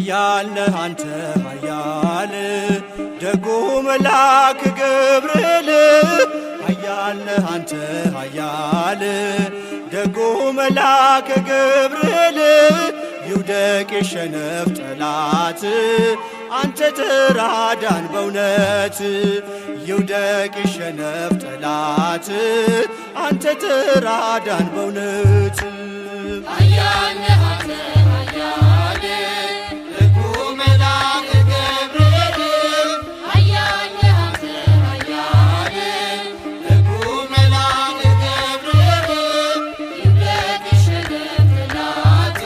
ኃያል ነህ አንተ ኃያል ደጉ መልአክ ገብርኤል ኃያል ነህ አንተ ኃያል ደጉ መልአክ ገብርኤል ይውደቅ የሸነፍ ጠላት አንተ ተራዳን በእውነት ይውደቅ የሸነፍ ጠላት አንተ ተራዳን በእውነት ኃያል ነህ አንተ ኃያል ደጉ መልአክ ገብርኤል ኃያል ነህ አንተ ኃያል ደጉ መልአክ ገብርኤል ይውደቅ የሸነፍ ጠላት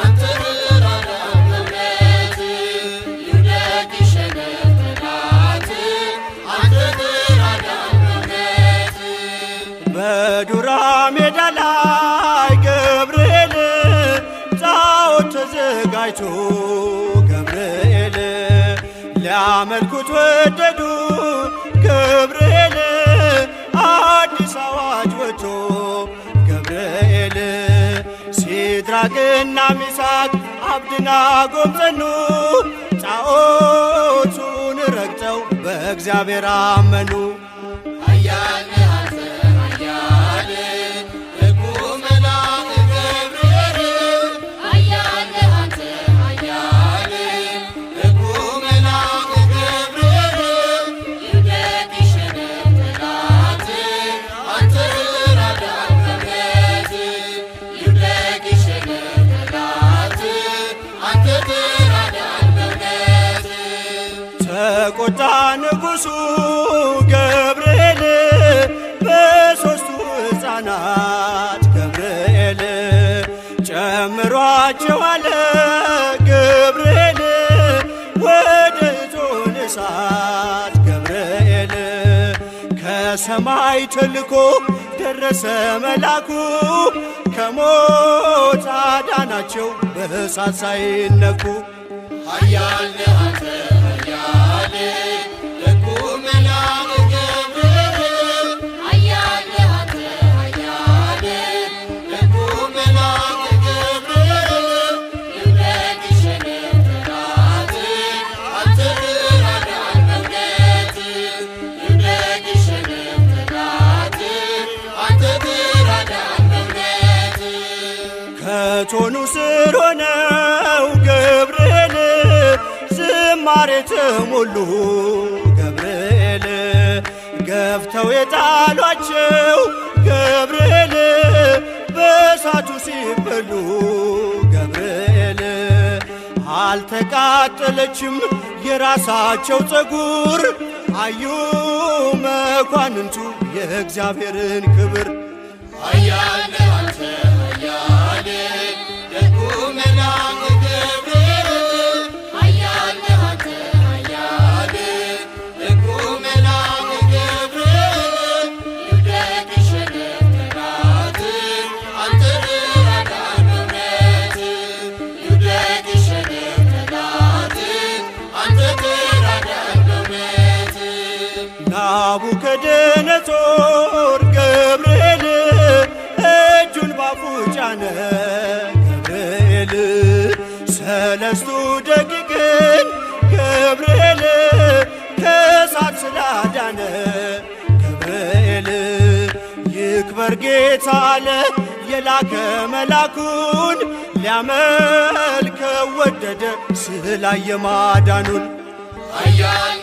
አንተ ተራዳን በእውነት ይውደቅ የሸነፍ ጠላት አንተ ተራዳን በእውነት በዱራ ሜዳ ላይ ገብርኤል ጣዖት ተዘጋጅቶ ገብርኤል ሊያመልኩት ወደዱ ገብርኤል አዲስ አዋጅ ወጥቶ ገብርኤል ሲድራቅና ሚሳቅ አብደናጎም ጸኑ ጣዖቱን ረግጠው በእግዚአብሔር አመኑ። ኃያል ነህ አንተ ኃያል ደጉ መልአክ ገብርኤል ኃያል ነህ አንተ ኃያል ደጉ መልአክ ገብርኤል ይውደቅ የሸነፍ ጠላት አንተ ተራዳን በእውነት ይውደቅ የሸነፍ ጠላት አንተ ተራዳን በእውነት ተቆጣ ንጉሡ ገብርኤል በሦስቱ ሕፃናት ገብርኤል ጨምሯቸው አለ ገብርኤል ወደ እቶነ እሳት ገብርኤል ከሰማይ ተልኮ ደረሰ መላኩ ከሞት አዳናቸው በእሳት ሳይነኩ። ኃያል ነህ አንተ ኃያል ደጉ መልአክ ገብርኤል ኃያል ነህ አንተ ኃያል ደጉ መልአክ ገብርኤል ይውደቅ የሸነፍ ጠላት አንተ ተራዳን በእውነት ይውደቅ የሸነፍ ጠላት አንተ ተራዳን በእውነት ከቶኑ ስር ሆነው ገብርኤል ዝማሬ ተሞሉ ገብርኤል ገፍተው የጣሏቸው ገብርኤል በእሳቱ ሲበሉ ገብርኤል አልተቃጠለችም የራሳቸው ፀጉር አዩ መኳንንቱ የእግዚአብሔርን ክብር። ኃያል ነህ አንተ ኃያል ደጉ መልአክ ገብርኤል ኃያል ነህ አንተ ኃያል ደጉ መልአክ ገብርኤል ይውደቅ የሸነፍ ጠላት አንተ ተራዳን በእውነት ይውደቅ የሸነፍ ጠላት አንተ ተራዳን በእውነት ናቡከደነጾር ገብርኤል እጁን ባፉ ጫነ ገብርኤል ሰለስቱ ደቂቅን ገብርኤል ከእሳት ስላዳነ ገብርኤል ይክበር ጌታ አለ የላከ መላኩን ሊያመልከው ወደደ ስላየ ማዳኑን። ኃያል